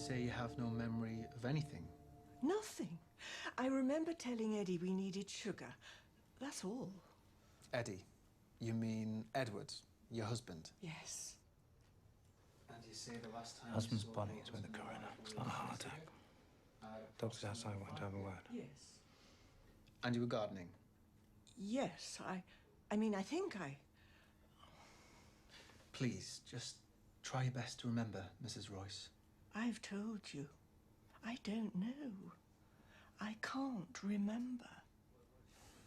say you have no memory of anything? Nothing. I remember telling Eddie we needed sugar. That's all. Eddie? You mean Edward, your husband? Yes. And you say the last time Husband's body is with the coroner. It's not a heart attack. Doctors outside won't have a word. Yes. And you were gardening? Yes, I think I... Please, just try your best to remember, Mrs. Royce. I've told you. I don't know. I can't remember.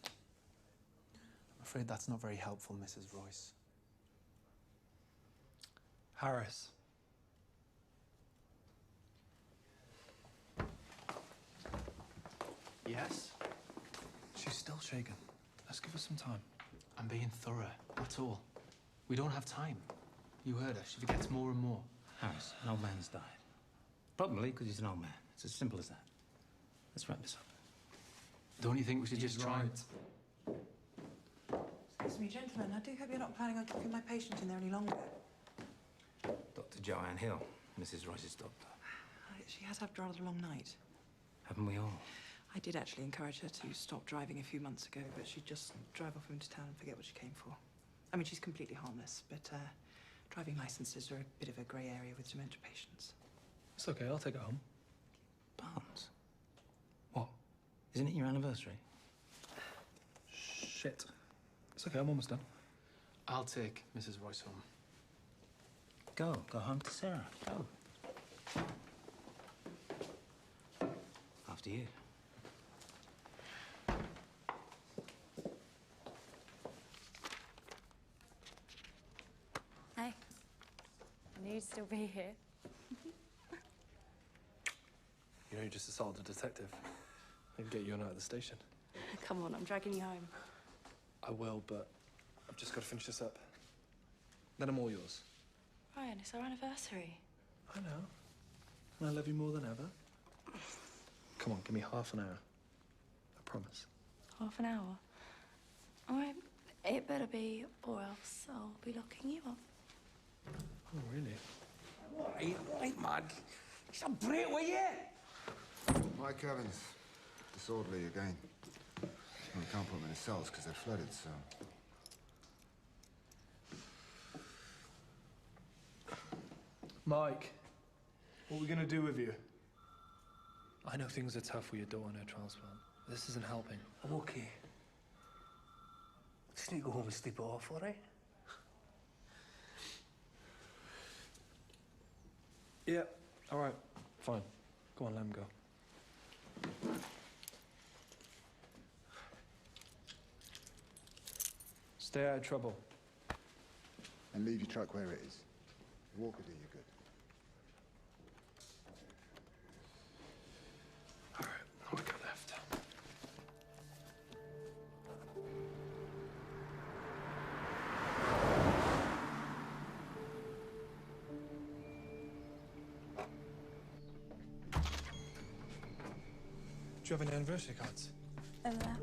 I'm afraid that's not very helpful, Mrs. Royce. Harris. Yes? She's still shaken. Let's give her some time. I'm being thorough, that's all. We don't have time. You heard her. She forgets more and more. Harris, an old man's died. Probably because he's an old man. It's as simple as that. Let's wrap this up. Don't you think we should just try? Excuse me, gentlemen. I do hope you're not planning on keeping my patient in there any longer. Dr. Joanne Hill, Mrs. Royce's doctor. She has had rather a long night. Haven't we all? I did actually encourage her to stop driving a few months ago, but she'd just drive off into town and forget what she came for. I mean, she's completely harmless, but driving licenses are a bit of a grey area with dementia patients. It's okay, I'll take it home. Barnes? What? Isn't it your anniversary? Shit. It's okay, I'm almost done. I'll take Mrs. Royce home. Go home to Sarah. Go. After you. Hey, I knew you'd still be here. You know, you just assaulted a detective. I can get you on out of the station. Come on, I'm dragging you home. I will, but I've just got to finish this up. Then I'm all yours. Ryan, it's our anniversary. I know. And I love you more than ever. Come on, give me half an hour. I promise. Half an hour? All right, it better be, or else I'll be locking you up. Oh, really? Right, man. It's a break, will you? Mike Evans, disorderly again. Well, we can't put them in the cells because they're flooded, so... Mike, what are we going to do with you? I know things are tough with your daughter and her transplant. This isn't helping. I'm okay. Just need to go home and sleep it off, all right? Yeah, all right, fine. Go on, let him go. Stay out of trouble. And leave your truck where it is. Walk will do you good. All right, I'll go left. Do you have any anniversary cards? Over there.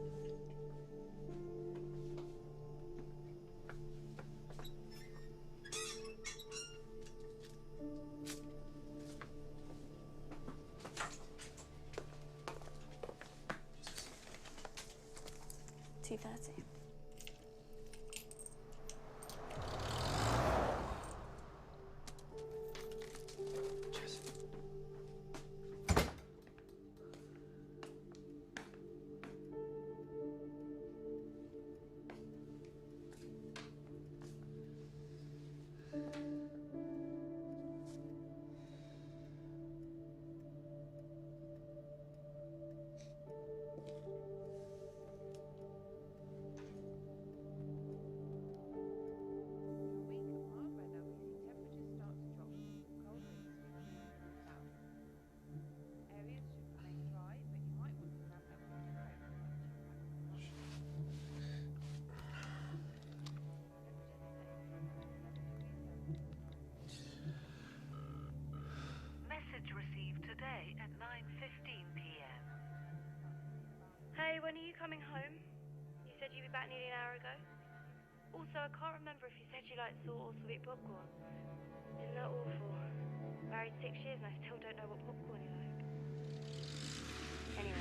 $2.30. Message received today at 9:15 p.m. Hey, when are you coming home? You said you'd be back nearly an hour ago. Also, I can't remember if you said you liked salt or sweet popcorn. Isn't that awful? Married 6 years and I still don't know what popcorn you like. Anyway,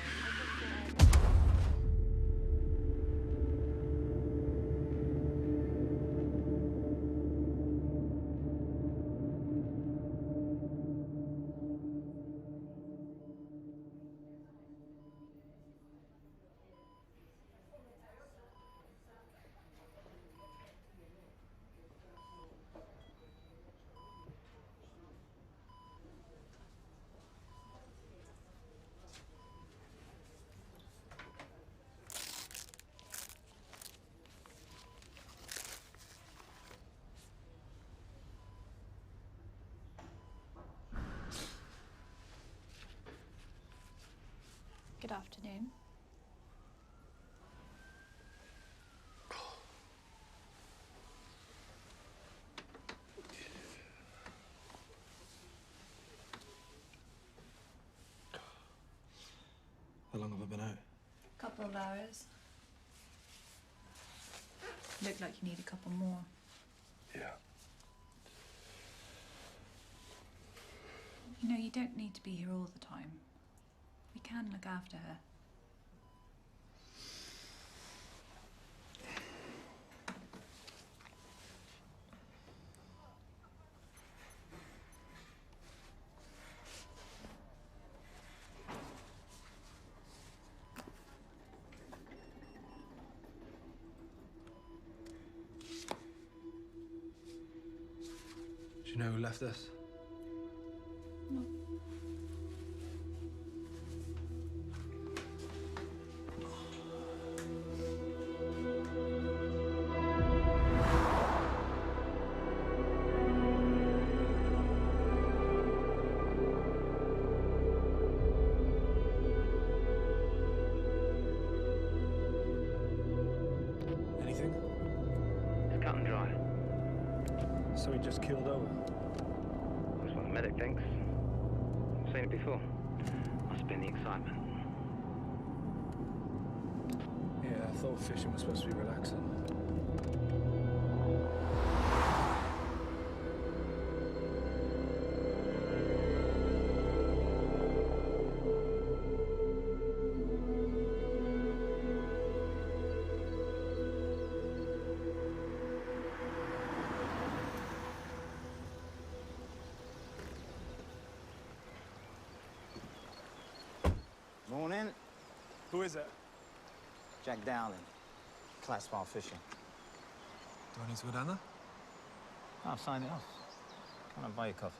Good afternoon. How long have I been out? Couple of hours. Look like you need a couple more. Yeah. You know, you don't need to be here all the time. We can look after her. Do you know who left this? No. Anything? It's cut and dry. So he just killed Owen? That's what the medic thinks. I've seen it before. Must have been the excitement. Yeah, I thought fishing was supposed to be relaxing. Morning. Who is it? Jack Dowling. Class while fishing. Do I need to go down there? I'll sign it off. Come and buy you coffee.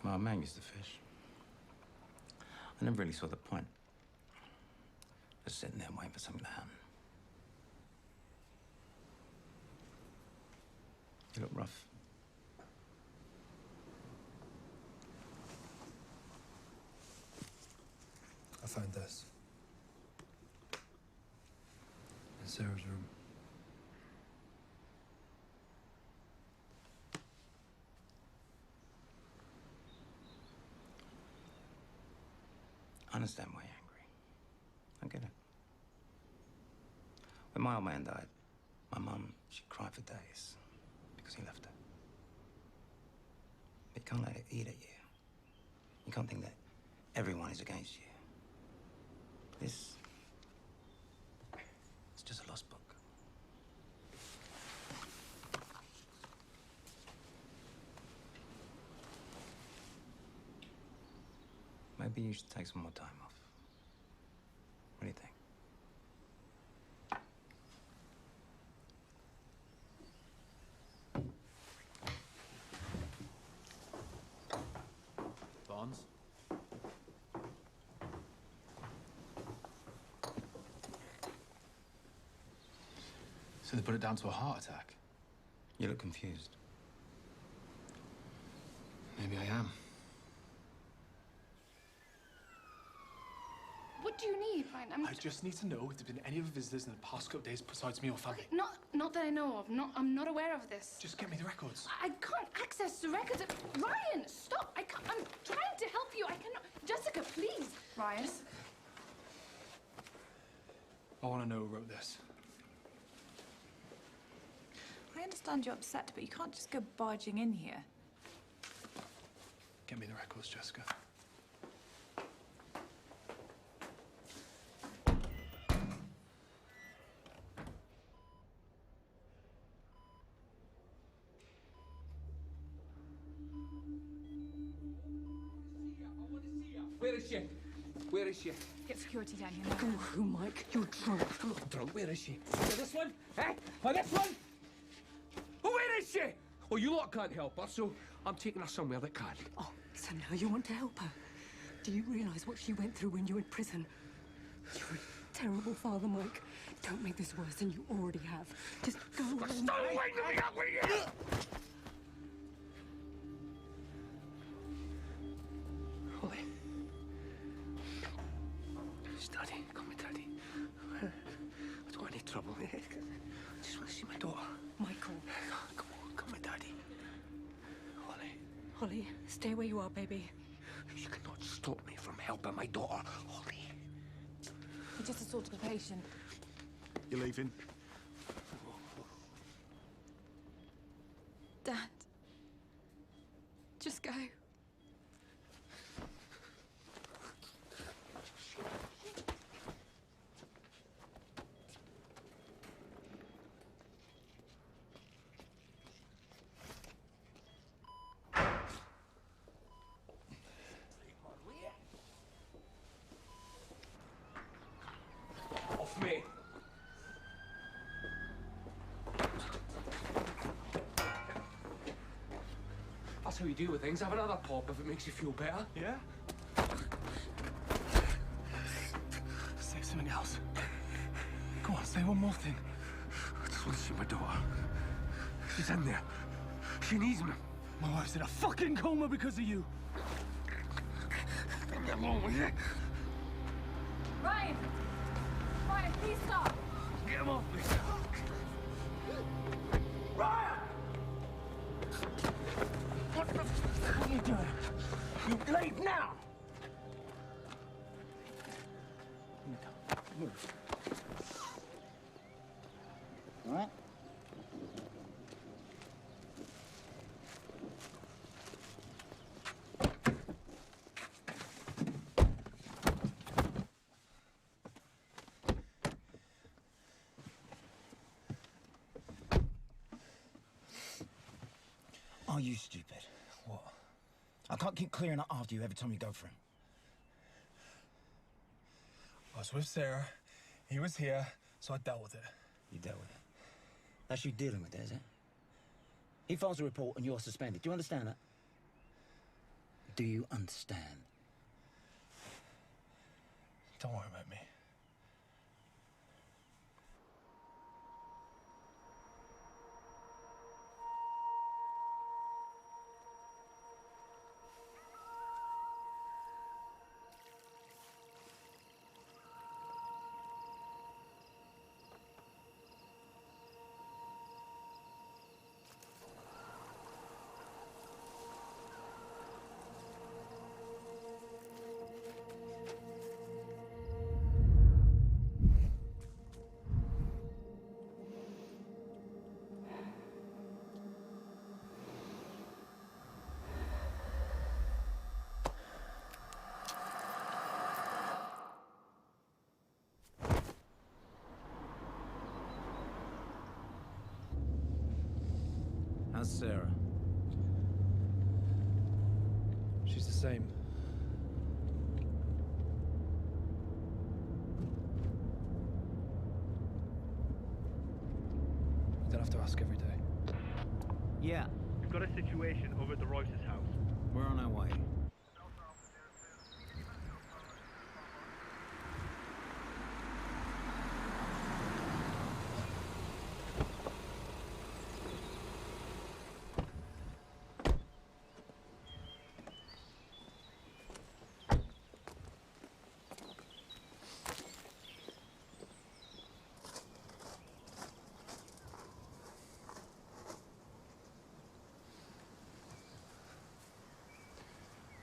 My man used to fish. I never really saw the point. Just sitting there waiting for something to happen. You look rough. I found this. In Sarah's room. I understand why you're angry. I get it. When my old man died, my mum, she cried for days because he left her. But you can't let it eat at you. You can't think that everyone is against you. It's just a lost book. Maybe you should take some more time off. What do you think? Bonds? So they put it down to a heart attack? You look confused. Maybe I am. What do you need, Ryan? I just need to know if there's been any other visitors in the past couple of days besides me or family. Not that I know of. I'm not aware of this. Just get me the records. I can't access the records. Ryan, stop! I'm trying to help you. I cannot. Jessica, please. Riot. I want to know who wrote this. I understand you're upset, but you can't just go barging in here. Get me the records, Jessica. Where is she? Where is she? Get security down here now. Oh, Mike, you're drunk. I'm not drunk. Where is she? This one? Eh? Oh, this one? Oh, where is she? Oh, you lot can't help her, so I'm taking her somewhere that can. Oh, so now you want to help her? Do you realise what she went through when you were in prison? You're a terrible father, Mike. Don't make this worse than you already have. Just go away. Stop winding me up, will you? Holly. It's Daddy. Come with Daddy. I don't want any trouble. I just want to see my daughter. Michael. Come on, come with Daddy. Holly. Holly, stay where you are, baby. You cannot stop me from helping my daughter, Holly. He just assaulted a patient. You're leaving? Dad. Just go. Off me. That's how you deal with things. Have another pop if it makes you feel better. Yeah? Say something else. Go on, say one more thing. I just want to see my daughter. She's in there. She needs me. My wife's in a fucking coma because of you. Leave me alone, will you? Ryan! Ryan, please stop! Get him off me. Ryan! What the fuck are you doing? You leave now! Move. All right? Are you stupid? What? I can't keep clearing up after you every time you go for him. I was with Sarah. He was here, so I dealt with it. You dealt with it. That's you dealing with it, is it? He files a report and you're suspended. Do you understand that? Do you understand? Don't worry about me. How's Sarah? She's the same. You don't have to ask every day. Yeah. We've got a situation over at the Royce's house. We're on our way.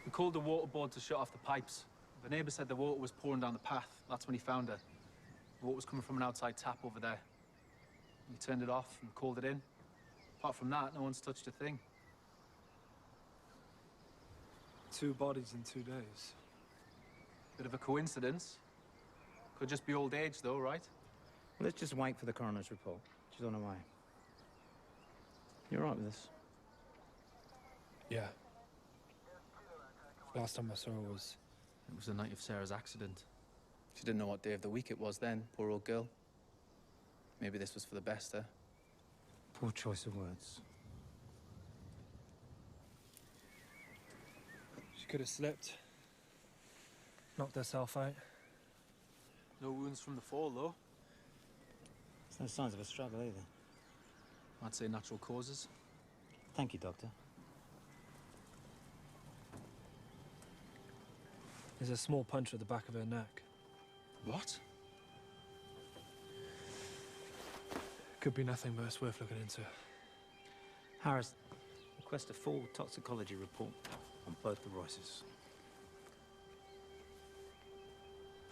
We called the water board to shut off the pipes, The neighbour said the water was pouring down the path. That's when he found her. The water was coming from an outside tap over there. He turned it off and called it in. Apart from that, no one's touched a thing. 2 bodies in 2 days. Bit of a coincidence. Could just be old age, though, right? Well, let's just wait for the coroner's report. She's on her way. You all right with this? Yeah. Last time I saw her was... It was the night of Sarah's accident. She didn't know what day of the week it was then, poor old girl. Maybe this was for the best, eh? Poor choice of words. She could have slipped. Knocked herself out. No wounds from the fall, though. There's no signs of a struggle either. I'd say natural causes. Thank you, Doctor. There's a small punch at the back of her neck. What? Could be nothing, but it's worth looking into. Harris, request a full toxicology report on both the Royces.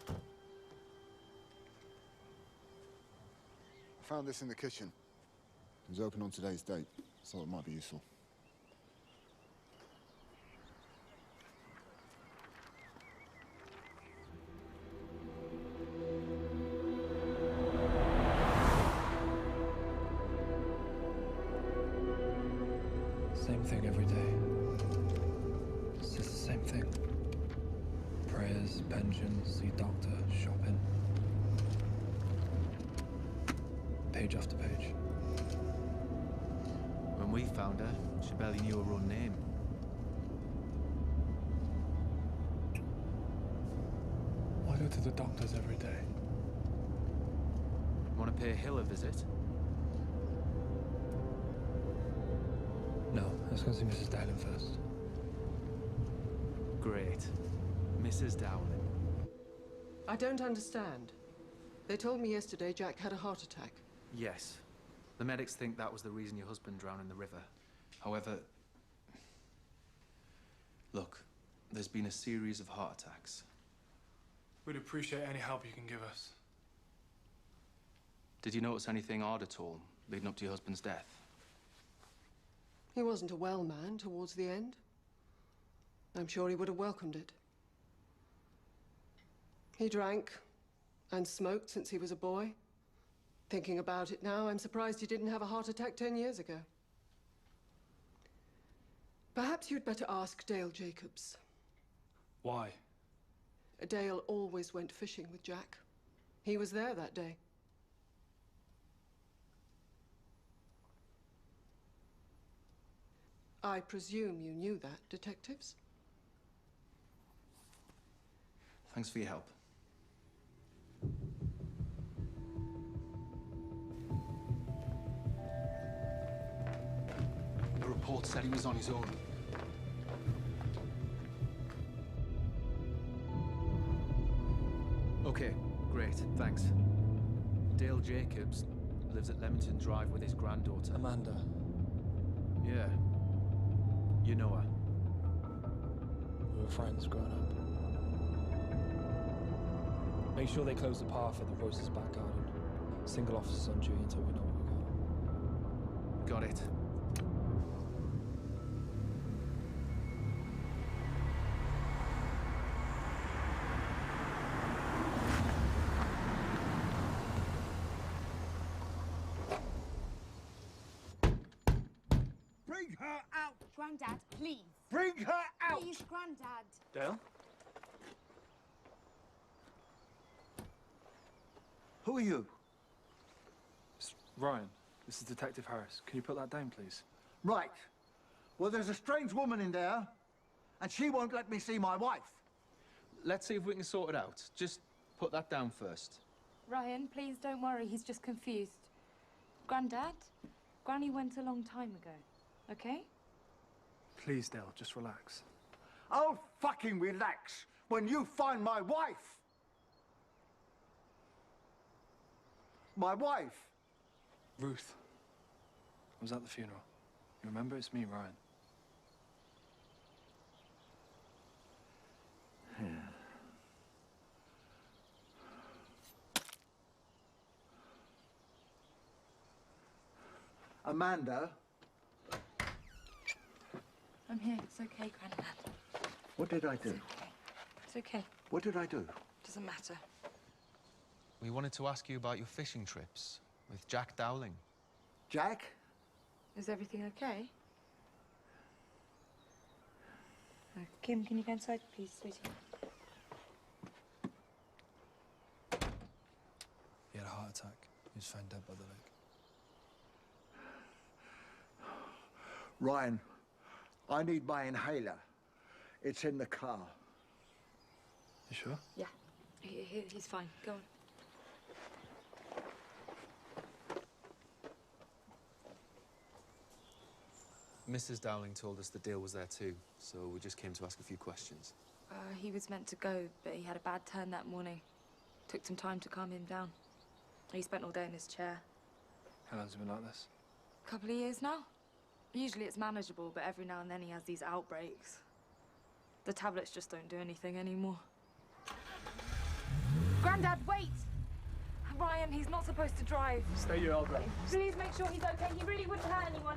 I found this in the kitchen. It was open on today's date, so it might be useful. Same thing every day. It's just the same thing. Prayers, pensions, see doctor, shopping. Page after page. When we found her, she barely knew her own name. I go to the doctors every day. Want to pay Hill a visit? No, let's go see Mrs. Dowling first. Great. Mrs. Dowling. I don't understand. They told me yesterday Jack had a heart attack. Yes. The medics think that was the reason your husband drowned in the river. However... Look, there's been a series of heart attacks. We'd appreciate any help you can give us. Did you notice anything odd at all leading up to your husband's death? He wasn't a well man towards the end. I'm sure he would have welcomed it. He drank and smoked since he was a boy. Thinking about it now, I'm surprised he didn't have a heart attack 10 years ago. Perhaps you'd better ask Dale Jacobs. Why? Dale always went fishing with Jack. He was there that day. I presume you knew that, detectives? Thanks for your help. The report said he was on his own. Okay, great, thanks. Dale Jacobs lives at Leamington Drive with his granddaughter. Amanda. Yeah. You know her. We were friends growing up. Make sure they close the path at the Royce's back garden. Single officers on duty until we know what we got. Got it. Bring her out! Grandad, please. Bring her out! Please, Grandad. Dale? Who are you? It's Ryan. This is Detective Harris. Can you put that down, please? Right. Well, there's a strange woman in there, and she won't let me see my wife. Let's see if we can sort it out. Just put that down first. Ryan, please don't worry. He's just confused. Grandad, Granny went a long time ago, okay? Please, Dale, just relax. I'll fucking relax when you find my wife. My wife. Ruth. I was at the funeral. You remember? It's me, Ryan. Amanda? I'm here. It's okay, Grandad. What did I do? It's okay. What did I do? Doesn't matter. We wanted to ask you about your fishing trips with Jack Dowling. Jack? Is everything okay? Kim, can you go inside, please, sweetie? He had a heart attack. He was found dead by the lake. Ryan, I need my inhaler. It's in the car. You sure? Yeah. He's fine. Go on. Mrs. Dowling told us the deal was there too, so we just came to ask a few questions. He was meant to go, but he had a bad turn that morning. Took some time to calm him down. He spent all day in his chair. How long's it been like this? A couple of years now. Usually it's manageable, but every now and then he has these outbreaks. The tablets just don't do anything anymore. Grandad, wait! Ryan, he's not supposed to drive. Stay your elbow. Please make sure he's okay. He really wouldn't hurt anyone.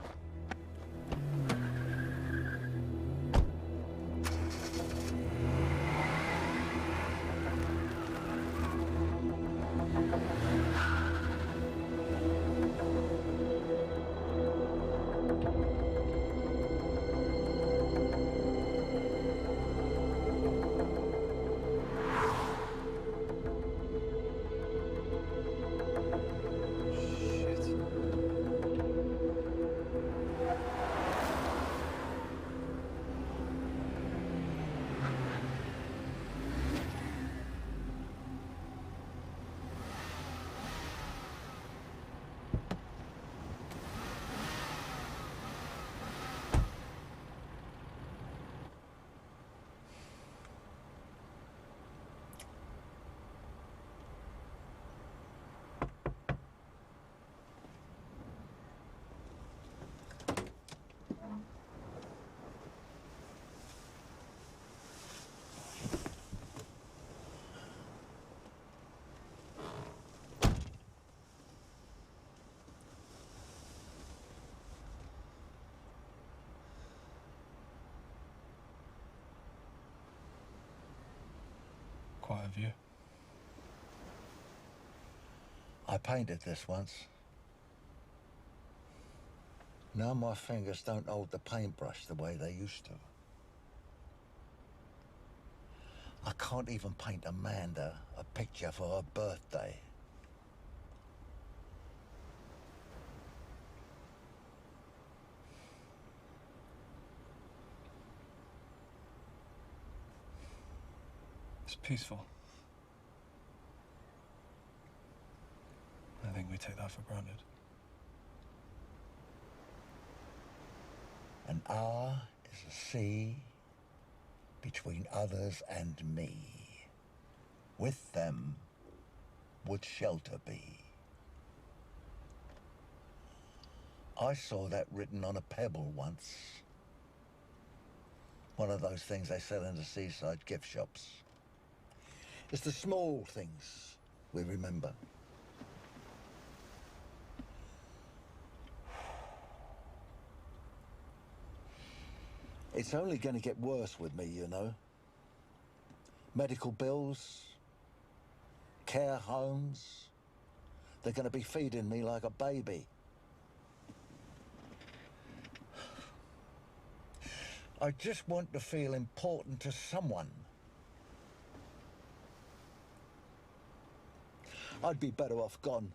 Quite a view. I painted this once. Now my fingers don't hold the paintbrush the way they used to. I can't even paint Amanda a picture for her birthday. It's peaceful. I think we take that for granted. An hour is a sea between others and me. With them would shelter be. I saw that written on a pebble once. One of those things they sell in the seaside gift shops. It's the small things we remember. It's only going to get worse with me, you know. Medical bills, care homes, they're going to be feeding me like a baby. I just want to feel important to someone. I'd be better off gone.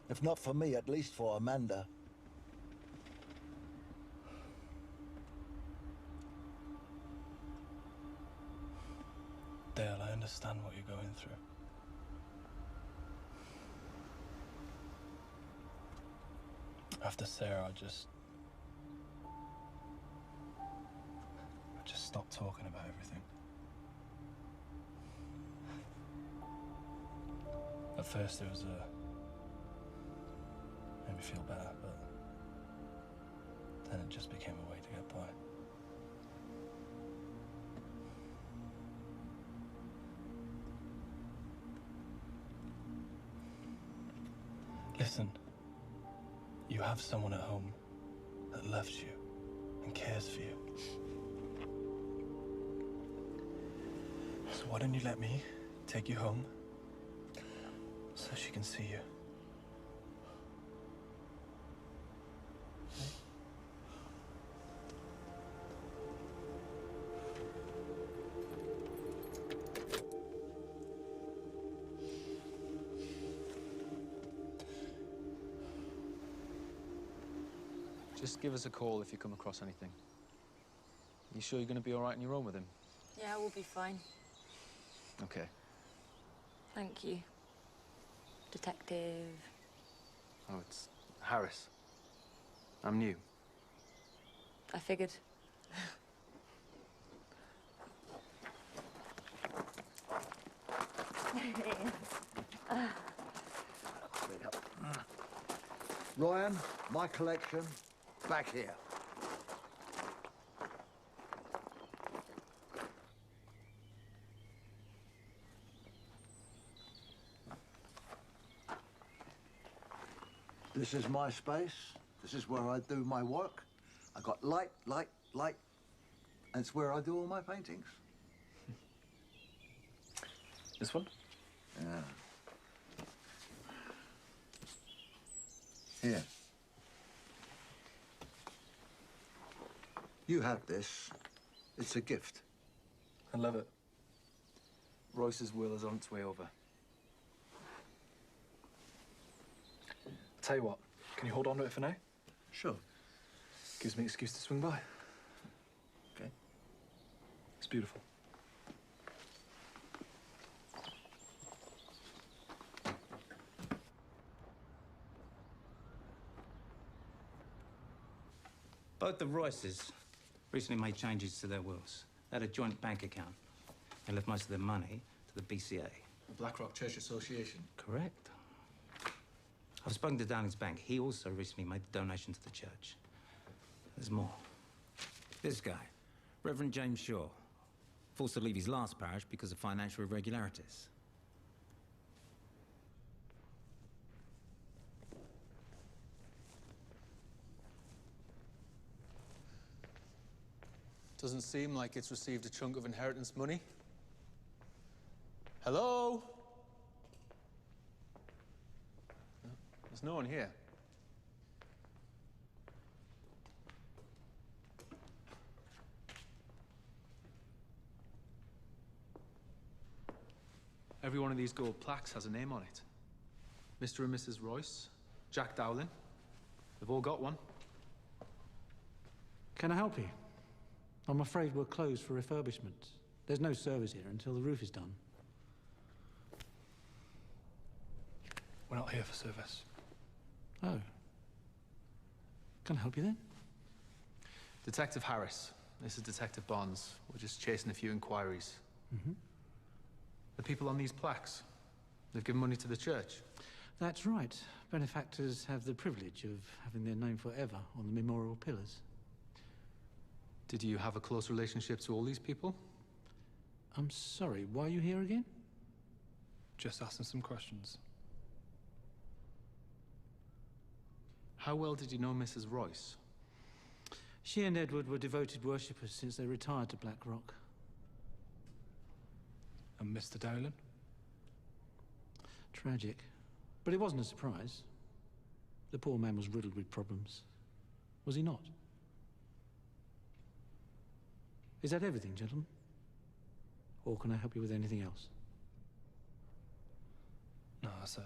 If not for me, at least for Amanda. Dale, I understand what you're going through. After Sarah, I just stopped talking about everything. At first, it was made me feel better, but then it just became a way to get by. Listen, you have someone at home that loves you and cares for you. So why don't you let me take you home so she can see you? Just give us a call if you come across anything. You sure you're going to be all right on your own with him? Yeah, we'll be fine. Okay. Thank you. Detective. Oh, it's Harris. I'm new. I figured. Ryan, my collection, back here. This is my space. This is where I do my work. I got light, light, light. And it's where I do all my paintings. This one? Yeah. Here. You have this. It's a gift. I love it. Royce's will is on its way over. Tell you what, can you hold on to it for now? Sure. Gives me an excuse to swing by. Okay. It's beautiful. Both the Royces recently made changes to their wills. They had a joint bank account. They left most of their money to the BCA. The Blackrock Church Association. Correct. I've spoken to Downing's bank. He also recently made the donation to the church. There's more. This guy, Reverend James Shaw, forced to leave his last parish because of financial irregularities. Doesn't seem like it's received a chunk of inheritance money. Hello? No, there's no one here. Every one of these gold plaques has a name on it. Mr. and Mrs. Royce, Jack Dowling. They've all got one. Can I help you? I'm afraid we're closed for refurbishment. There's no service here until the roof is done. We're not here for service. Oh. Can I help you then? Detective Harris. This is Detective Bonds. We're just chasing a few inquiries. Mm-hmm. The people on these plaques, they've given money to the church. That's right. Benefactors have the privilege of having their name forever on the memorial pillars. Did you have a close relationship to all these people? I'm sorry, why are you here again? Just asking some questions. How well did you know Mrs. Royce? She and Edward were devoted worshippers since they retired to Blackrock. And Mr. Dowling? Tragic. But it wasn't a surprise. The poor man was riddled with problems. Was he not? Is that everything, gentlemen? Or can I help you with anything else? No, that's it.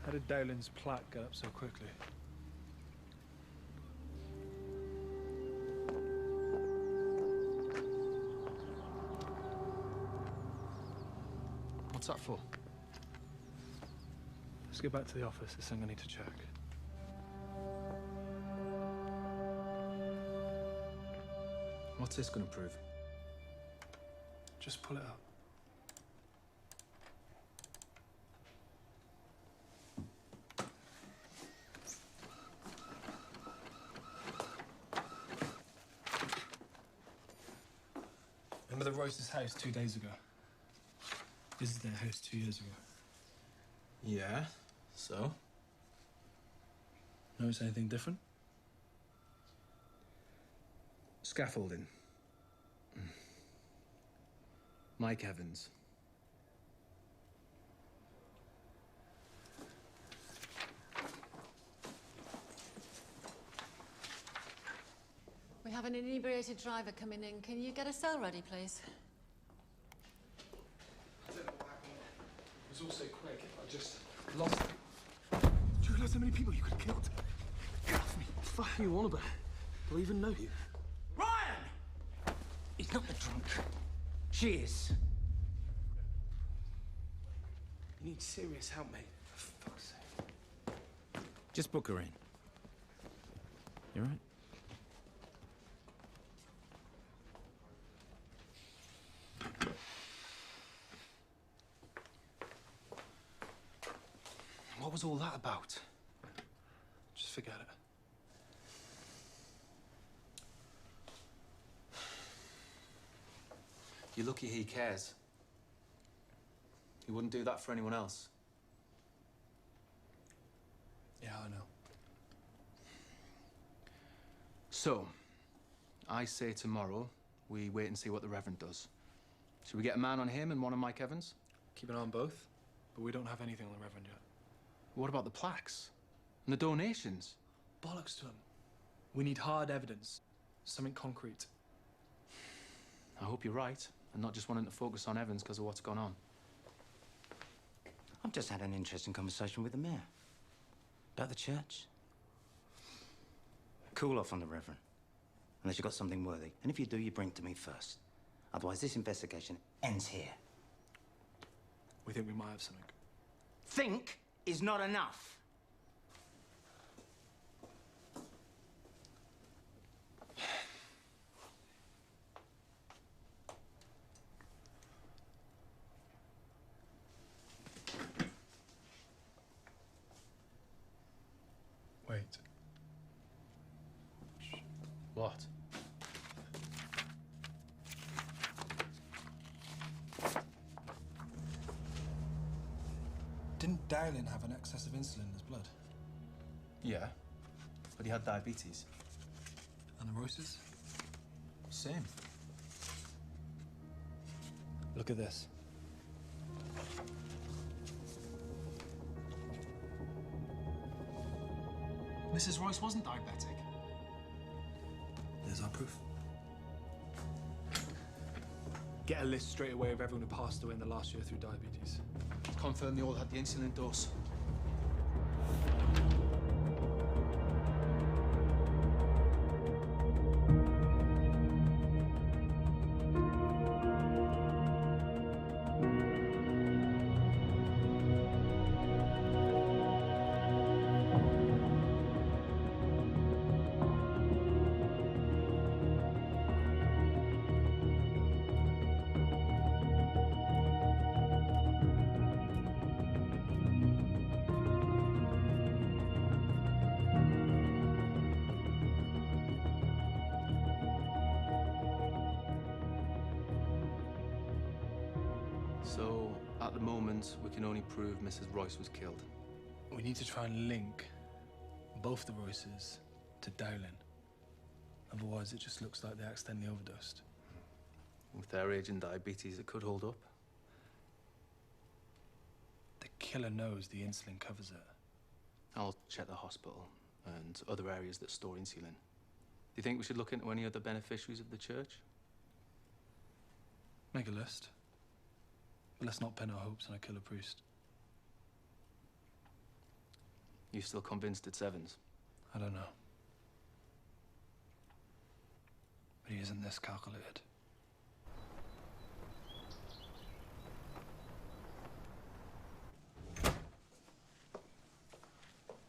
How did Dowling's plaque get up so quickly? What's that for? Let's go back to the office. There's something I need to check. What's this going to prove? Just pull it up. Royce's house 2 days ago. This is their house 2 years ago. Yeah, so? Notice anything different? Scaffolding. Mike Evans. We have an inebriated driver coming in. Can you get a cell ready, please? I don't know what happened. It was all so quick. I just lost it. Do you realise how many people you could have killed? Get off me. What the fuck are you on about? Do I even know you? Ryan! He's not the drunk. She is. You need serious help, mate. For fuck's sake. Just book her in. You all right? What was all that about? Just forget it. You're lucky he cares. He wouldn't do that for anyone else. Yeah, I know. So, I say tomorrow we wait and see what the Reverend does. Should we get a man on him and one on Mike Evans? Keep an eye on both, but we don't have anything on the Reverend yet. What about the plaques? And the donations? Bollocks to him. We need hard evidence. Something concrete. I hope you're right, and not just wanting to focus on Evans because of what's gone on. I've just had an interesting conversation with the mayor. About the church. Cool off on the Reverend. Unless you've got something worthy. And if you do, you bring it to me first. Otherwise, this investigation ends here. We think we might have something. Think is not enough. Wait. What? Didn't Dowling have an excess of insulin in his blood? Yeah, but he had diabetes. And the Royces? Same. Look at this. Mrs. Royce wasn't diabetic. There's our proof. Get a list straight away of everyone who passed away in the last year through diabetes. Confirm they all had the insulin dose. So, at the moment, we can only prove Mrs. Royce was killed. We need to try and link both the Royces to Dowling. Otherwise, it just looks like they accidentally overdosed. With their age and diabetes, it could hold up. The killer knows the insulin covers it. I'll check the hospital and other areas that store insulin. Do you think we should look into any other beneficiaries of the church? Make a list. But let's not pin our hopes on a killer priest. You still convinced it's Evans? I don't know. But he isn't this calculated.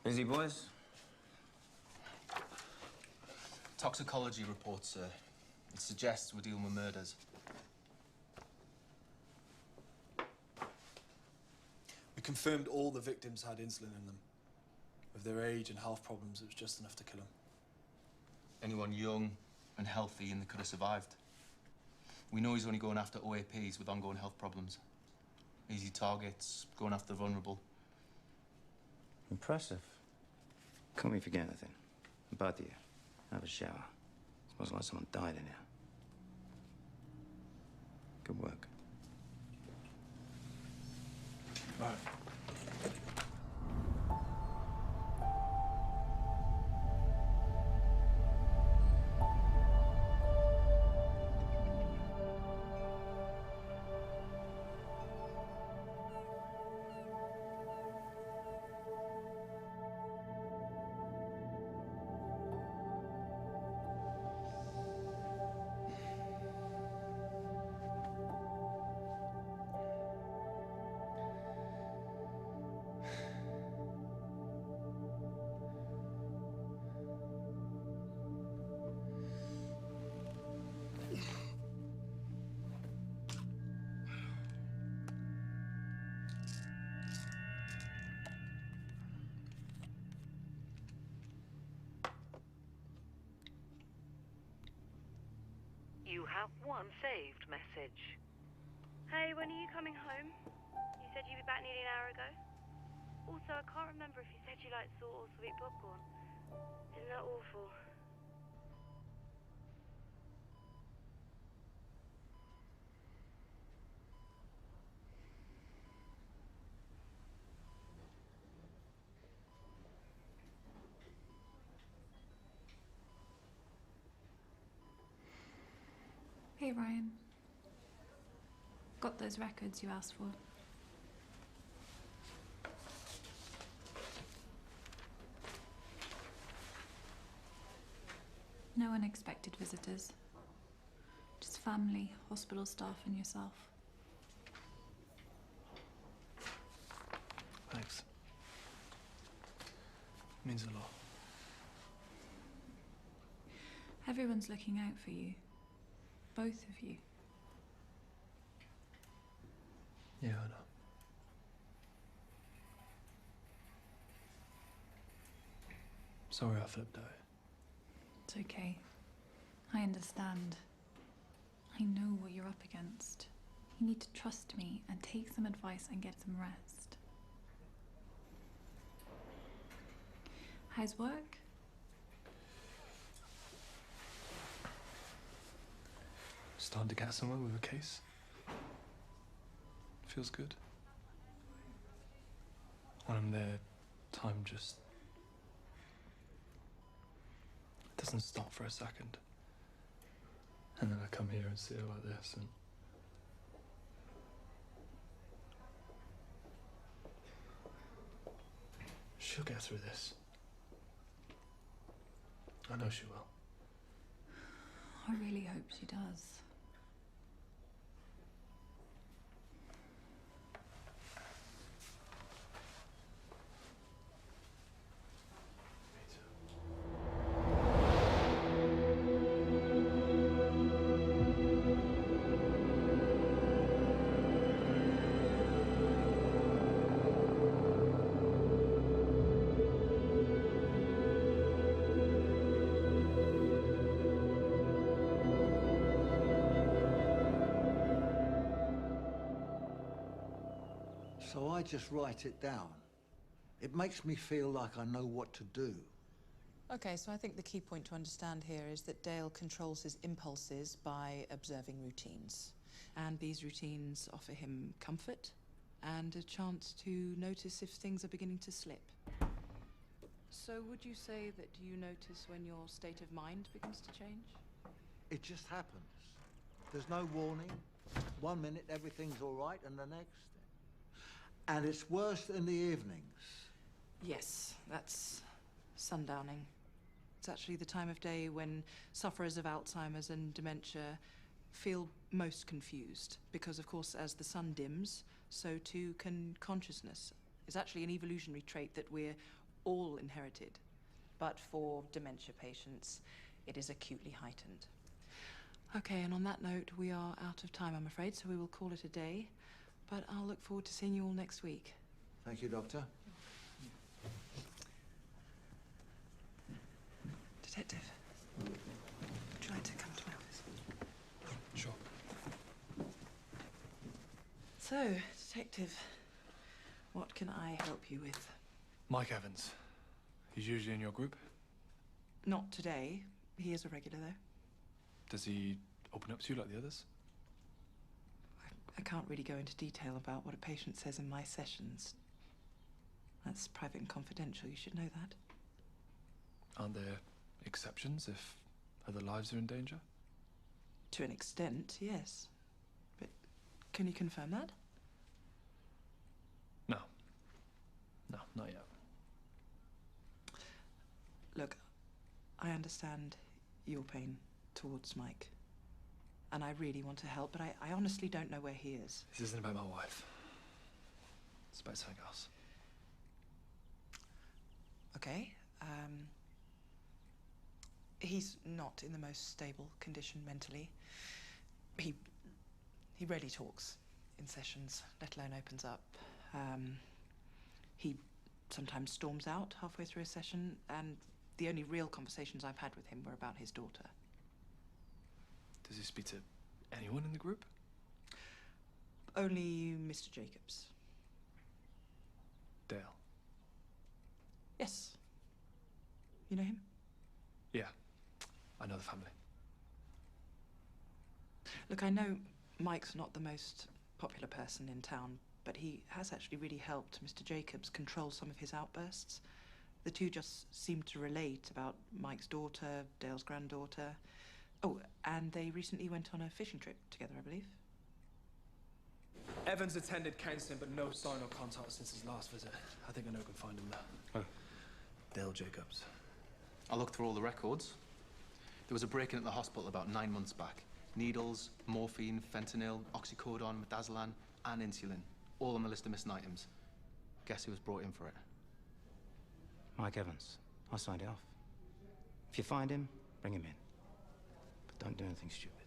Busy, boys? Toxicology report, sir. It suggests we're dealing with murders. We confirmed all the victims had insulin in them. With their age and health problems, it was just enough to kill them. Anyone young and healthy and they could have survived. We know he's only going after OAPs with ongoing health problems. Easy targets, going after the vulnerable. Impressive. Can't we forget anything? Both of you. Have a shower. Smells like someone died in here. Good work. All right. You have one saved message. Hey, when are you coming home? You said you'd be back nearly an hour ago. Also, I can't remember if you said you liked salt or sweet popcorn. Isn't that awful? Hey, Ryan. Got those records you asked for. No unexpected visitors. Just family, hospital staff, and yourself. Thanks. Means a lot. Everyone's looking out for you. Both of you. Yeah, I know. Sorry I flipped out. It's okay. I understand. I know what you're up against. You need to trust me and take some advice and get some rest. How's work? Starting to get somewhere with a case. Feels good. When I'm there, time just doesn't stop for a second. And then I come here and see her like this and she'll get through this. I know she will. I really hope she does. So I just write it down. It makes me feel like I know what to do. Okay, so I think the key point to understand here is that Dale controls his impulses by observing routines. And these routines offer him comfort and a chance to notice if things are beginning to slip. So would you say that you notice when your state of mind begins to change? It just happens. There's no warning. 1 minute everything's all right, and the next. And it's worse in the evenings. Yes, that's sundowning. It's actually the time of day when sufferers of Alzheimer's and dementia feel most confused. Because, of course, as the sun dims, so too can consciousness. It's actually an evolutionary trait that we're all inherited. But for dementia patients, it is acutely heightened. Okay, and on that note, we are out of time, I'm afraid, so we will call it a day. But I'll look forward to seeing you all next week. Thank you, Doctor. Detective, would you like to come to my office? Sure. So, Detective, what can I help you with? Mike Evans. He's usually in your group? Not today. He is a regular, though. Does he open up to you like the others? I can't really go into detail about what a patient says in my sessions. That's private and confidential. You should know that. Aren't there exceptions if other lives are in danger? To an extent, yes. But can you confirm that? No. No, not yet. Look, I understand your pain towards Mike. And I really want to help, but I honestly don't know where he is. This isn't about my wife. It's about something else. Okay. He's not in the most stable condition mentally. He rarely talks in sessions, let alone opens up. He sometimes storms out halfway through a session, and the only real conversations I've had with him were about his daughter. Does he speak to anyone in the group? Only Mr. Jacobs. Dale? Yes. You know him? Yeah. I know the family. Look, I know Mike's not the most popular person in town, but he has actually really helped Mr. Jacobs control some of his outbursts. The two just seem to relate about Mike's daughter, Dale's granddaughter. Oh, and they recently went on a fishing trip together, I believe. Evans attended counselling, but no sign or contact since his last visit. I think I know who can find him now. Oh. Dale Jacobs. I looked through all the records. There was a break-in at the hospital about 9 months back. Needles, morphine, fentanyl, oxycodone, midazolam, and insulin. All on the list of missing items. Guess who was brought in for it? Mike Evans. I signed it off. If you find him, bring him in. But don't do anything stupid.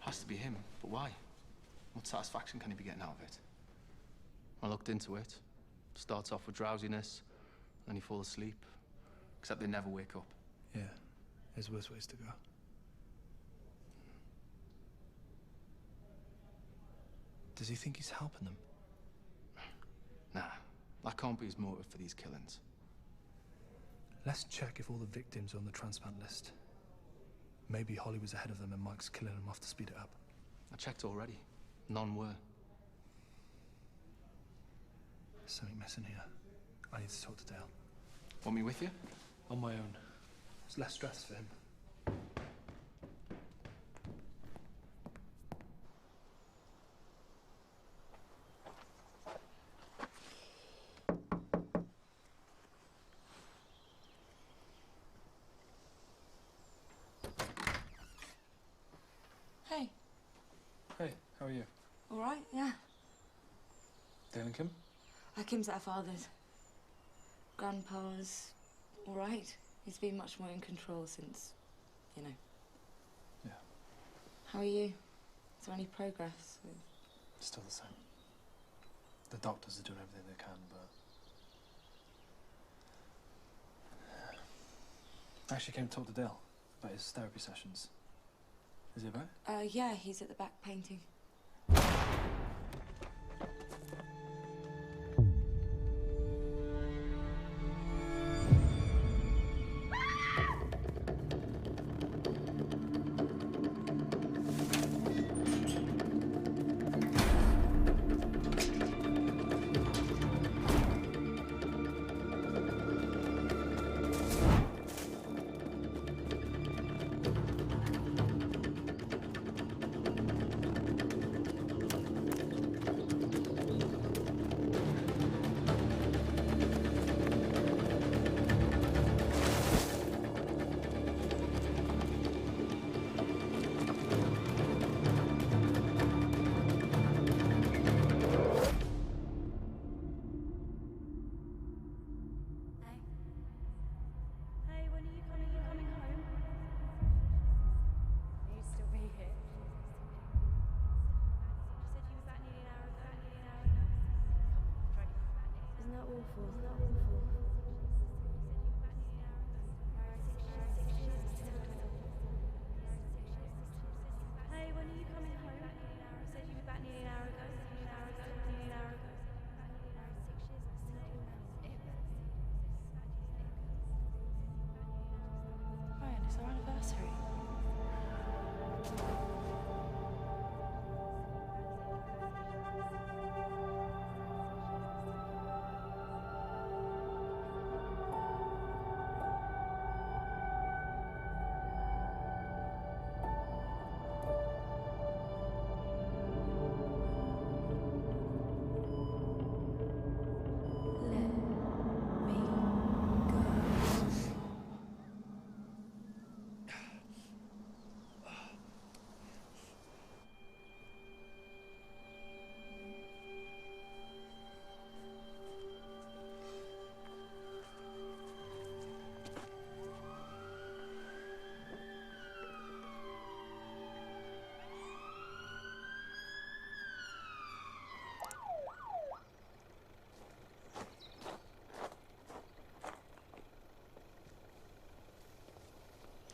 Has to be him, but why? What satisfaction can he be getting out of it? I looked into it. Starts off with drowsiness, then you fall asleep. Except they never wake up. Yeah, there's worse ways to go. Does he think he's helping them? Nah, that can't be his motive for these killings. Let's check if all the victims are on the transplant list. Maybe Holly was ahead of them and Mike's killing them off to speed it up. I checked already. None were. There's something missing here. I need to talk to Dale. Want me with you? On my own. It's less stress for him. Hey. Hey, how are you? All right, yeah. Dale and Kim? Kim's at her father's. Grandpa's all right. He's been much more in control since, you know. Yeah. How are you? Is there any progress? Still the same. The doctors are doing everything they can, but... I actually came to talk to Dale about his therapy sessions. Is he about? Yeah, he's at the back painting. It's our anniversary.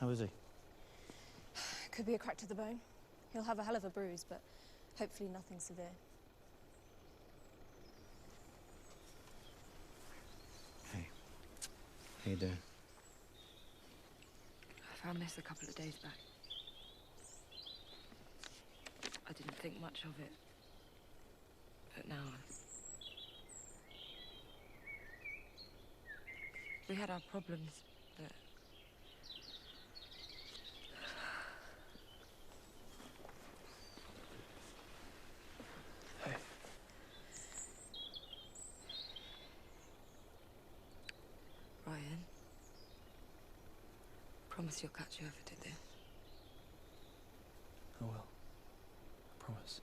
How is he? Could be a crack to the bone. He'll have a hell of a bruise, but hopefully nothing severe. Hey. How you doing? I found this a couple of days back. I didn't think much of it. But now... We had our problems, but... Hey. Ryan. Promise you'll catch whoever did this. I will. I promise.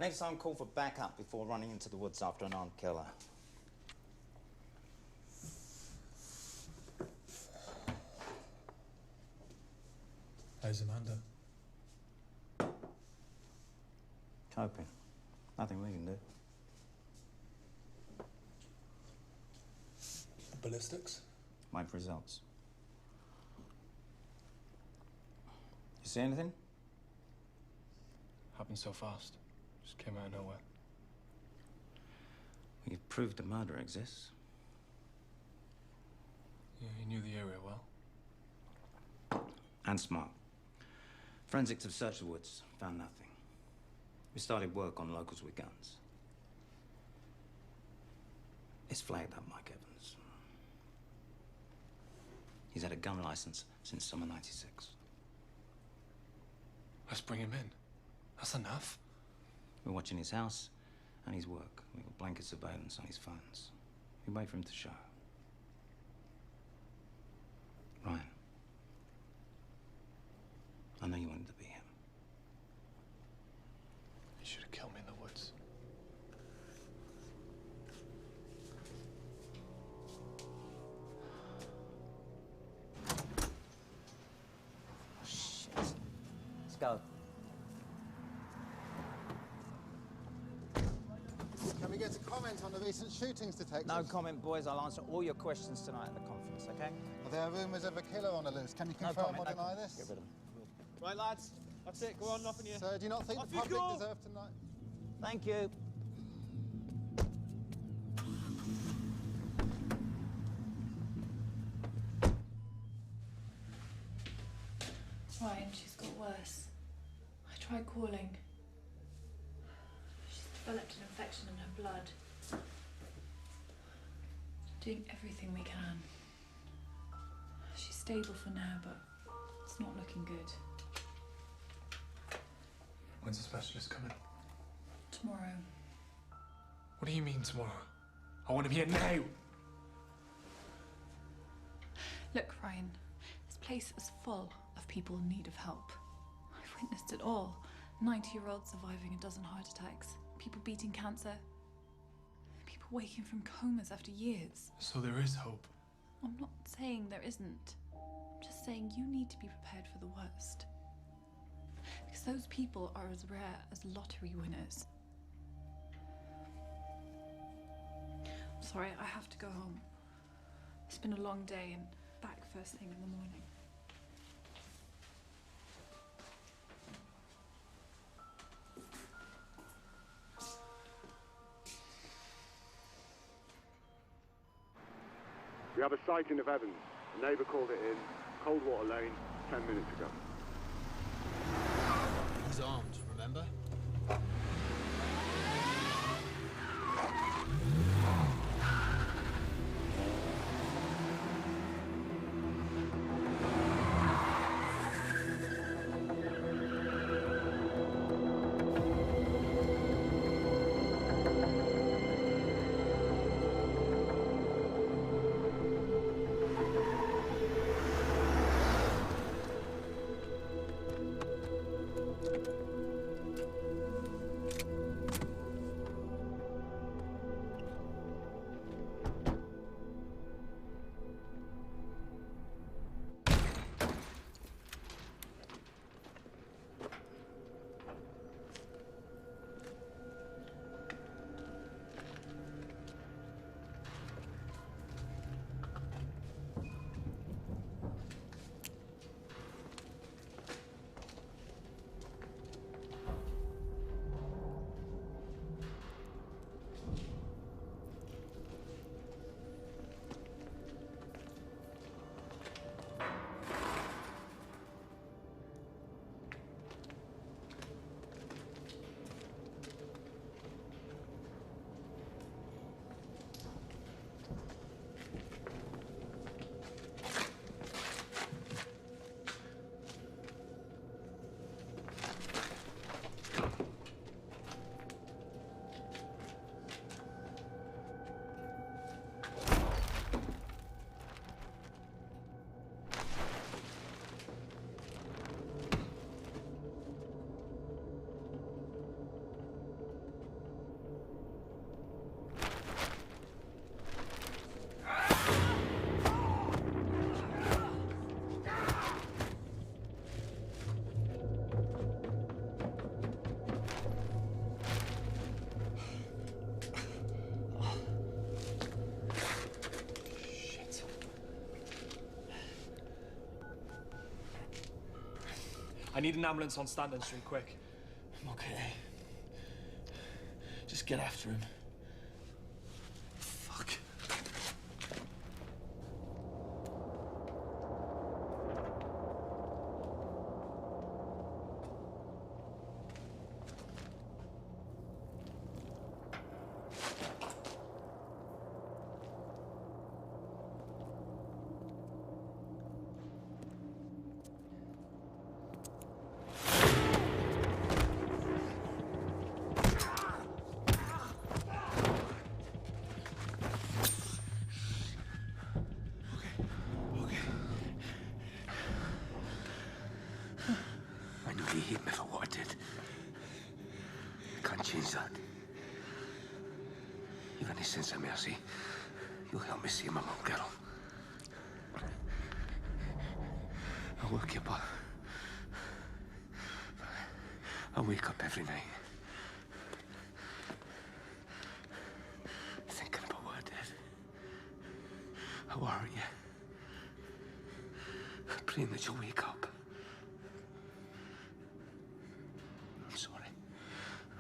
Next time, call for backup before running into the woods after an armed killer. How's Amanda? Coping. Nothing we can do. Ballistics? Wait for results. You see anything? Happened so fast. Just came out of nowhere. You've proved a murder exists. Yeah, you knew the area well. And smart. Forensics have searched the woods, found nothing. We started work on locals with guns. It's flagged up Mike Evans. He's had a gun license since summer '96. Let's bring him in. That's enough. We're watching his house and his work. We've got blanket surveillance on his phones. We wait for him to show. Ryan. I know you wanted to be him. You should have killed me in the woods. Oh, shit. Let's go. Can we get a comment on the recent shootings, detective? No comment, boys. I'll answer all your questions tonight at the conference, okay? Well, there are rumours of a killer on the loose. Can you confirm or deny this? Get rid of him. Right, lads. That's it. Go on, nothing yet. So, do you not think the public deserve to know? Thank you. Ryan, she's got worse. I tried calling. She's developed an infection in her blood. Doing everything we can. She's stable for now, but it's not looking good. When's the specialist coming? Tomorrow. What do you mean tomorrow? I want him here now! Look, Ryan, this place is full of people in need of help. I've witnessed it all. 90-year-olds surviving a dozen heart attacks. People beating cancer. People waking from comas after years. So there is hope. I'm not saying there isn't. I'm just saying you need to be prepared for the worst. Because those people are as rare as lottery winners. I'm sorry, I have to go home. It's been a long day and back first thing in the morning. We have a sighting of Evans. A neighbour called it in. Coldwater Lane, 10 minutes ago. He's armed, remember? I need an ambulance on Stanton Street, quick. I'm okay. Just get after him. Fuck. You hate me for what I did. I can't change that. You've any sense of mercy, you'll help me see my little girl. I'll work you up. I wake up every night thinking about what I did. I worry you. Praying that you'll wake up.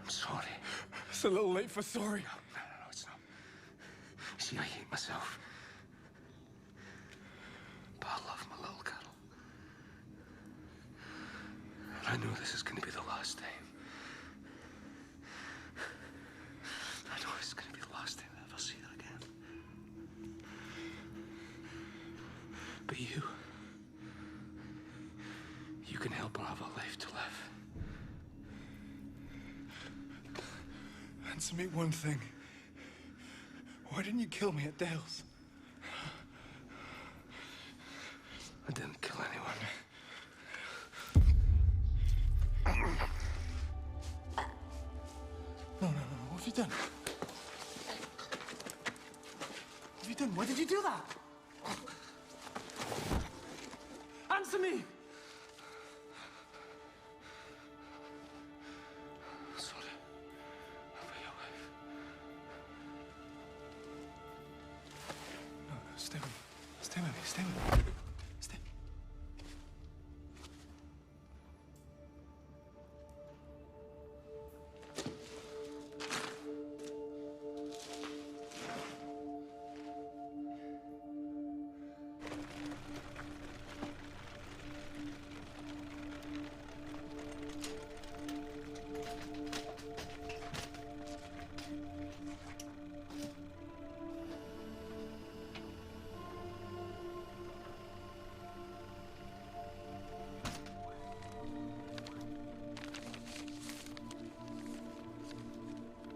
I'm sorry. It's a little late for sorry. No, it's not. See, I hate myself. But I love my little girl. And I know this is going to be the last time. I know it's going to be the last time I ever see her again. But you can help her have a life to live. Answer me one thing. Why didn't you kill me at Dale's? I didn't kill anyone. No, what have you done? What have you done? Why did you do that? Answer me! Sorry. About your wife. No, stay with me. Stay with me. Stay with me. Stay.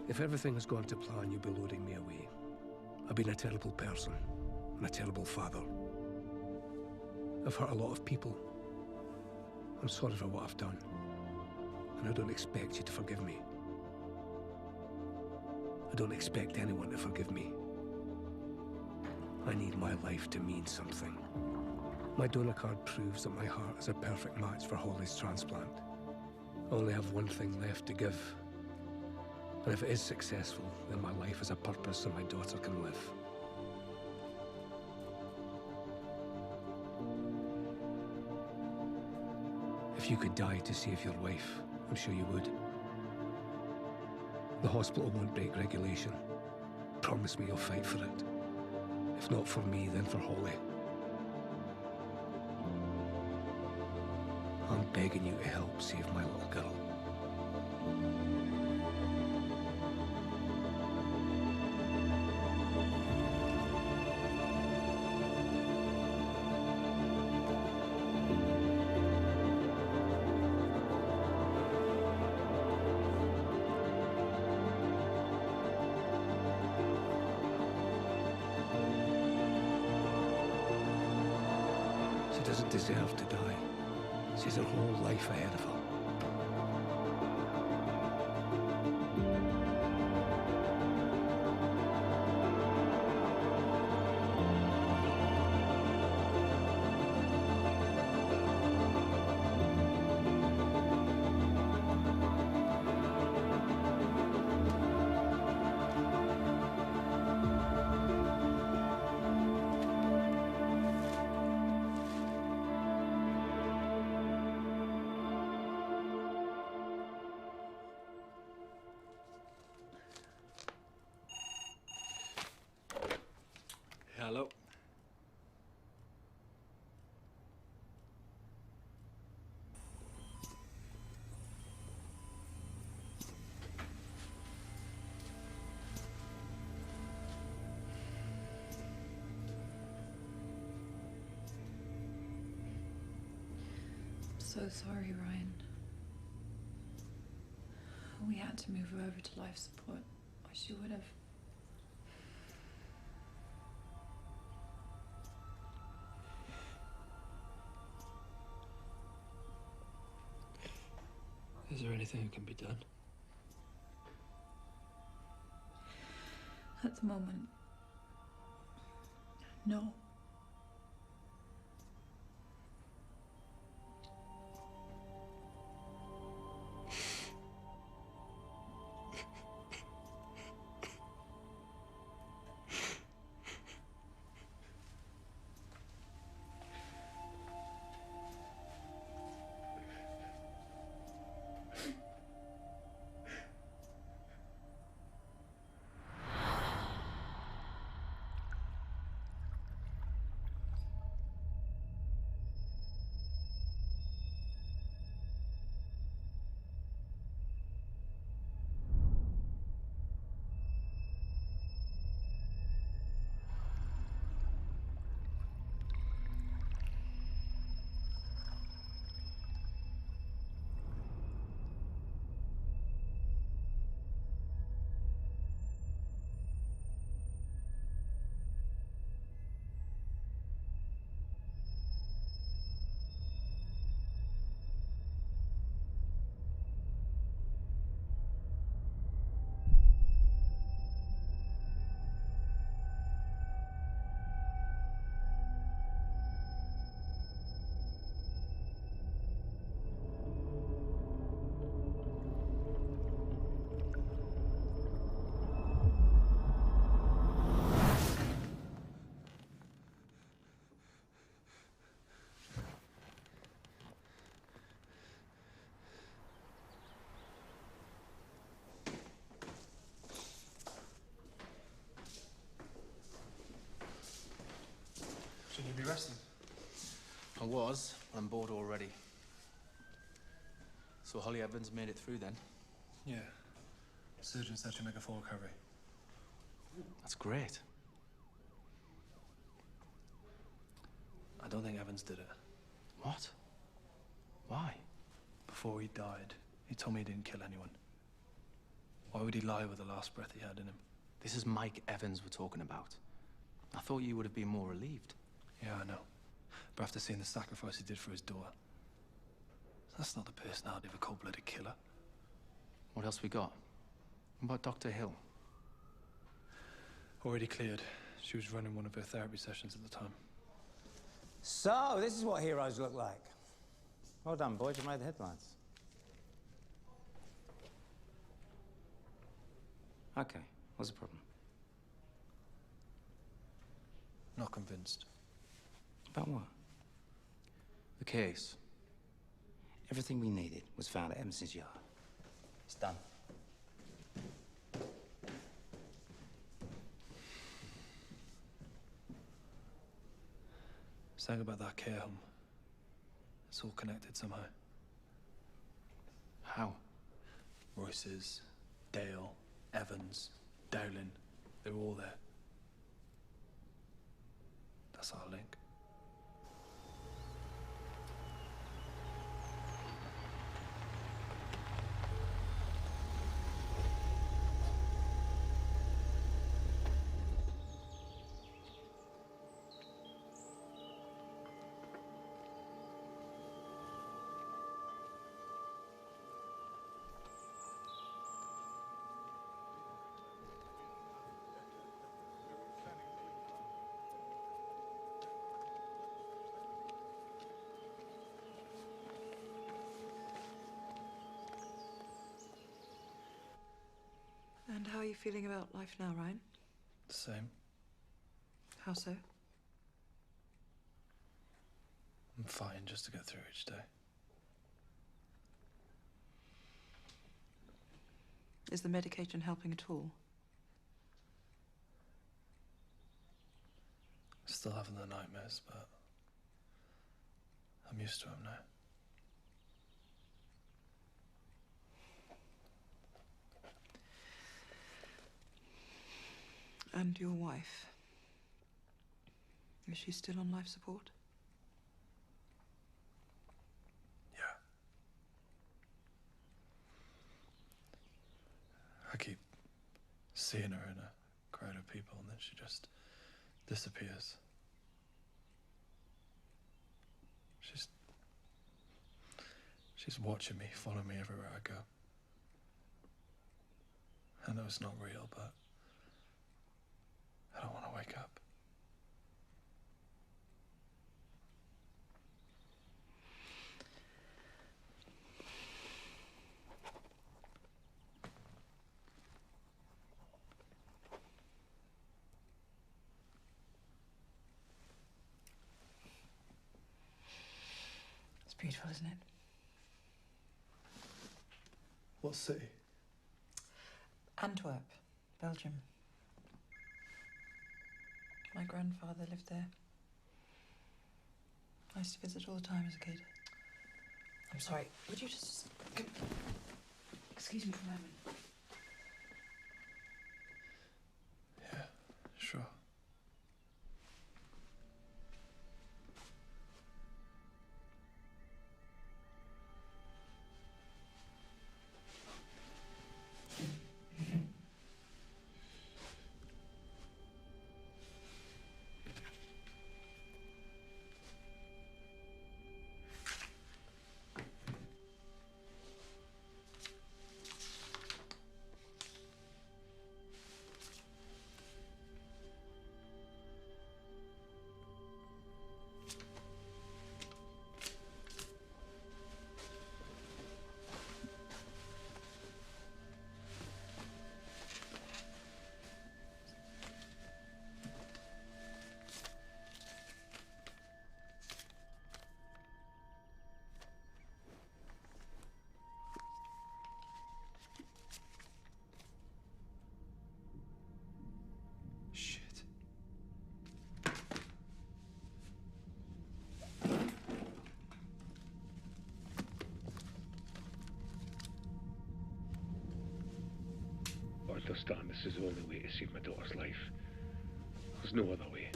If everything has gone to plan, you'll be luring me away. I've been a terrible person and a terrible father. I've hurt a lot of people. I'm sorry for what I've done, and I don't expect you to forgive me. I don't expect anyone to forgive me. I need my life to mean something. My donor card proves that my heart is a perfect match for Holly's transplant. I only have one thing left to give. And if it is successful, then my life has a purpose so my daughter can live. If you could die to save your wife, I'm sure you would. The hospital won't break regulation. Promise me you'll fight for it. If not for me, then for Holly. I'm begging you to help save my little girl. She doesn't deserve to die. She has her whole life ahead of her. Hello. So sorry, Ryan. We had to move her over to life support, or she would have. Is there anything that can be done? At the moment, no. resting? I was, but I'm bored already. So Holly Evans made it through then? Yeah. Surgeon said she'll make a full recovery. That's great. I don't think Evans did it. What? Why? Before he died, he told me he didn't kill anyone. Why would he lie with the last breath he had in him? This is Mike Evans we're talking about. I thought you would have been more relieved. Yeah, I know. But after seeing the sacrifice he did for his daughter, that's not the personality of a cold-blooded killer. What else we got? What about Dr. Hill? Already cleared. She was running one of her therapy sessions at the time. So, this is what heroes look like. Well done, boys. You made the headlines. Okay, what's the problem? Not convinced. About what? The case. Everything we needed was found at Emerson's yard. It's done. Something about that care home. It's all connected somehow. How? Royce's, Dale, Evans, Dowling, they were all there. That's our link. And how are you feeling about life now, Ryan? The same. How so? I'm fighting just to get through each day. Is the medication helping at all? Still having the nightmares, but I'm used to them now. And your wife? Is she still on life support? Yeah. I keep seeing her in a crowd of people and then she just disappears. She's watching me, following me everywhere I go. I know it's not real, but I don't want to wake up. It's beautiful, isn't it? What city? Antwerp, Belgium. My grandfather lived there. I used to visit all the time as a kid. I'm sorry, would you just... Excuse me for a moment. Yeah, sure. understand this is the only way to save my daughter's life. There's no other way.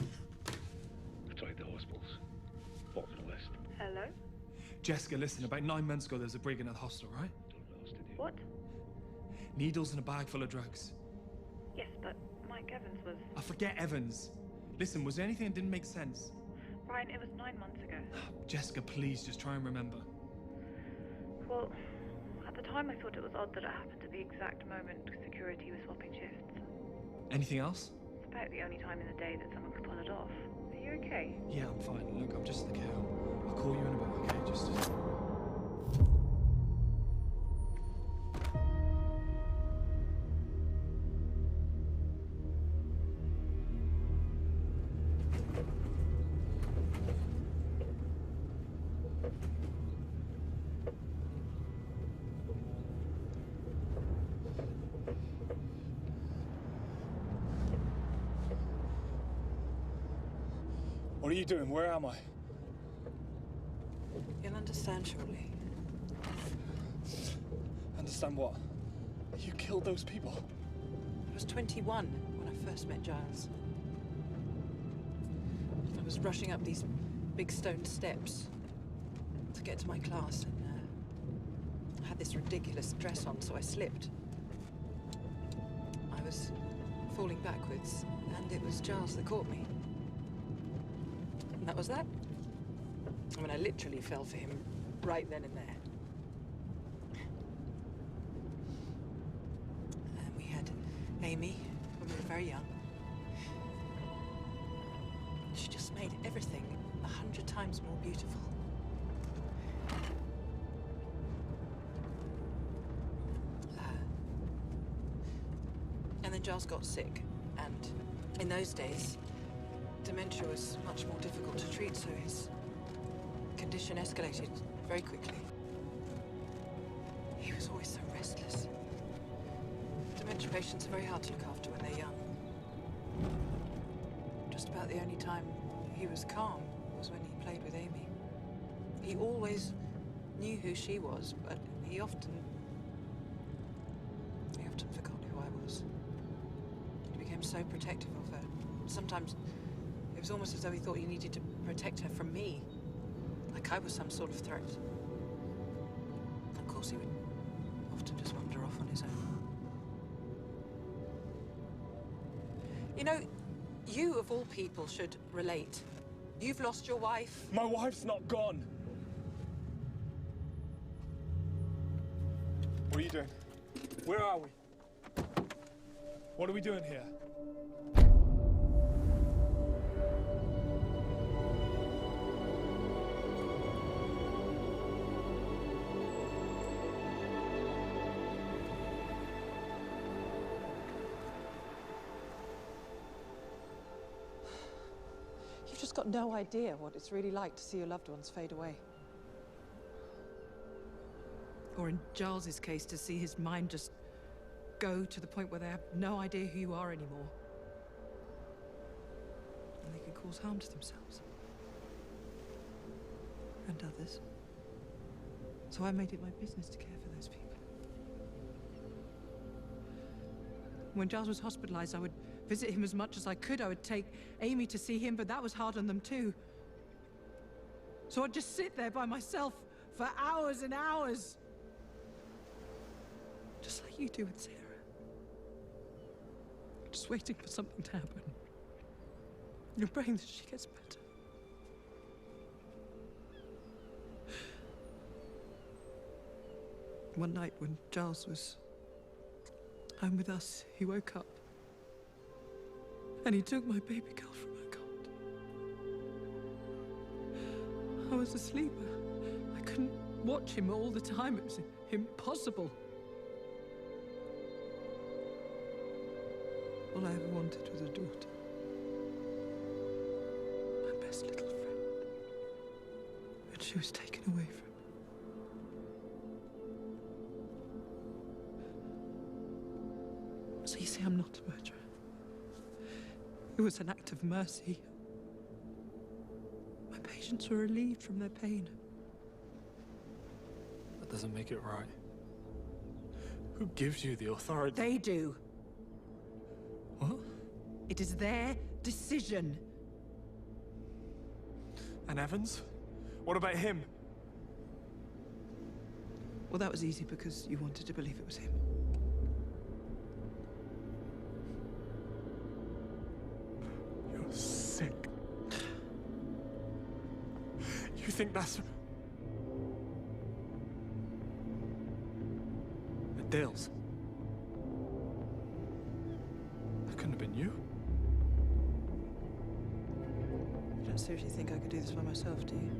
I've tried the hospitals. Bottom of the list. Hello? Jessica, listen, about 9 months ago there was a break-in at the hostel, right? What? Needles in a bag full of drugs. Yes, but Mike Evans was... I forget Evans. Listen, was there anything that didn't make sense? Ryan, it was 9 months ago. Jessica, please, just try and remember. Well, at the time I thought it was odd that it happened at the exact moment security was swapping shifts. Anything else? It's about the only time in the day that someone could pull it off. Are you okay? Yeah, I'm fine. Look, I'm just at the care home. I'll call you in a bit, okay? Just... What are you doing? Where am I? You'll understand shortly. Understand what? You killed those people? I was 21 when I first met Giles. I was rushing up these big stone steps to get to my class, and I had this ridiculous dress on, so I slipped. I was falling backwards, and it was Giles that caught me. And that was that. I mean, I literally fell for him right then and there. And we had Amy when we were very young. She just made everything 100 times more beautiful. And then Giles got sick, and in those days, dementia was much more difficult to treat, so his condition escalated very quickly. He was always so restless. Dementia patients are very hard to look after when they're young. Just about the only time he was calm was when he played with Amy. He always knew who she was, but he often forgot who I was. He became so protective of her. Sometimes it was almost as though he thought he needed to protect her from me, like I was some sort of threat. Of course, he would often just wander off on his own. You know, you of all people should relate. You've lost your wife. My wife's not gone. What are you doing? Where are we? What are we doing here? You've just got no idea what it's really like to see your loved ones fade away. Or in Giles's case, to see his mind just go to the point where they have no idea who you are anymore. And they can cause harm to themselves. And others. So I made it my business to care for those people. When Giles was hospitalized, I would visit him as much as I could. I would take Amy to see him, but that was hard on them too. So I'd just sit there by myself for hours and hours. Just like you do with Sarah. Just waiting for something to happen. You're praying that she gets better. One night when Giles was home with us, he woke up and he took my baby girl from her cot. I was asleep. I couldn't watch him all the time. It was impossible. All I ever wanted was a daughter. My best little friend. And she was taken away from me. So you see, I'm not a murderer. It was an act of mercy. My patients were relieved from their pain. That doesn't make it right. Who gives you the authority? They do. It is their decision. And Evans? What about him? Well, that was easy because you wanted to believe it was him. You're sick. You think that's... The Dales? That couldn't have been you. You don't seriously think I could do this by myself, do you?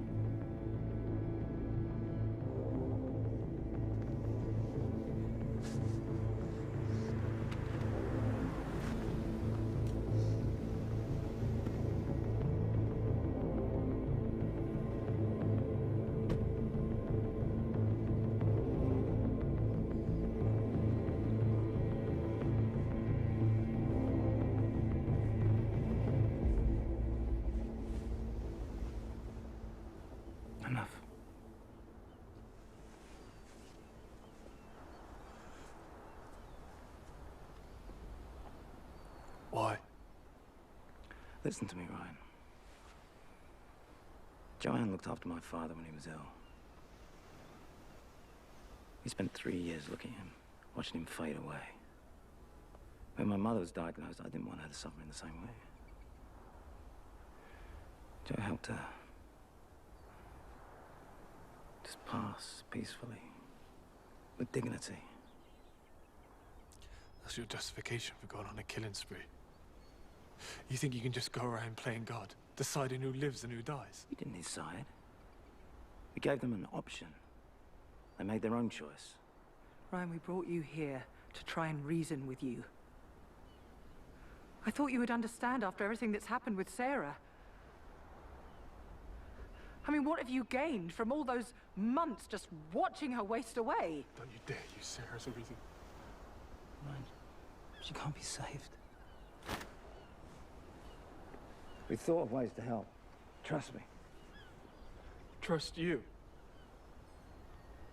Enough. Why? Listen to me, Ryan. Joanne looked after my father when he was ill. We spent 3 years looking at him, watching him fade away. When my mother was diagnosed, I didn't want her to suffer in the same way. Joe helped her. Just pass peacefully, with dignity. That's your justification for going on a killing spree. You think you can just go around playing God, deciding who lives and who dies? We didn't decide. We gave them an option. They made their own choice. Ryan, we brought you here to try and reason with you. I thought you would understand after everything that's happened with Sarah. I mean, what have you gained from all those months just watching her waste away? Don't you dare use Sarah as a reason. Ryan, she can't be saved. We thought of ways to help. Trust me. Trust you?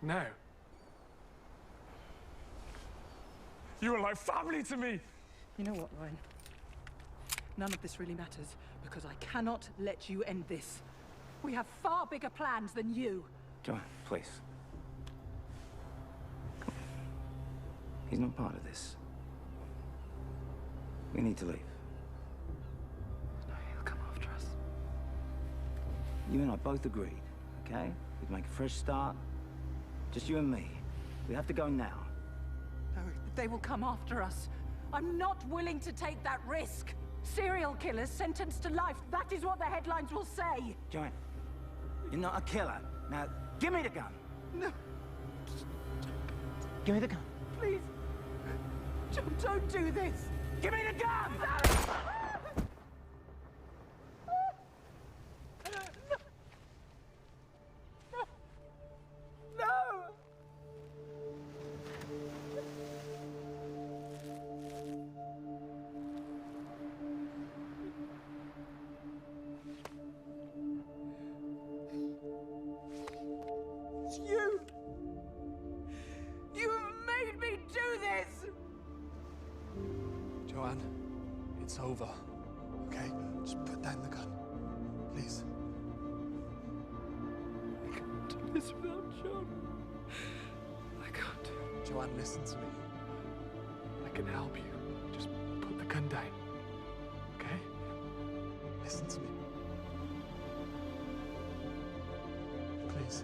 Now? You were like family to me! You know what, Ryan? None of this really matters, because I cannot let you end this. We have far bigger plans than you. Joanne, please. He's not part of this. We need to leave. No, he'll come after us. You and I both agreed, okay? We'd make a fresh start. Just you and me. We have to go now. No, they will come after us. I'm not willing to take that risk. Serial killers sentenced to life. That is what the headlines will say. Joanne, you're not a killer. Now, give me the gun. No. Give me the gun. Please. Don't do this. Give me the gun! No! It's you! You have made me do this! Joanne, it's over, okay? Just put down the gun, please. I can't do this without John. I can't. Joanne, listen to me. I can help you. Just put the gun down, okay? Listen to me. Please.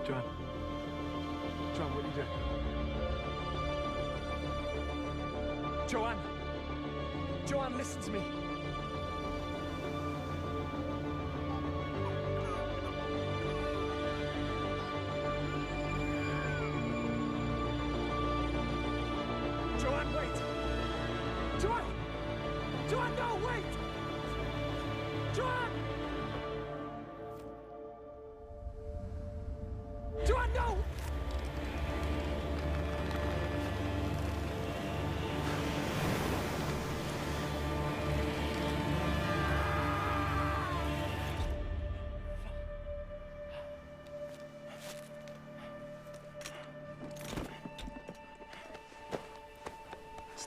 Joanne. Joanne, what are you doing? Joanne! Joanne, listen to me! Joanne, wait! Joanne! Joanne, no, wait! Joanne! Joanne, no!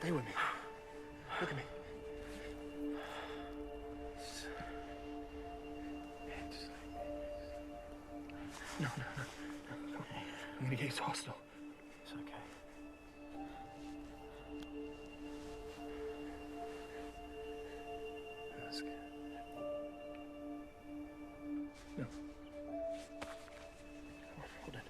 Stay with me. Look at me. No. I'm gonna get you to hospital. It's okay. That's good. No. Hold on.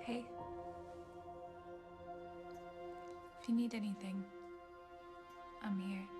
Hey. If you need anything, I'm here.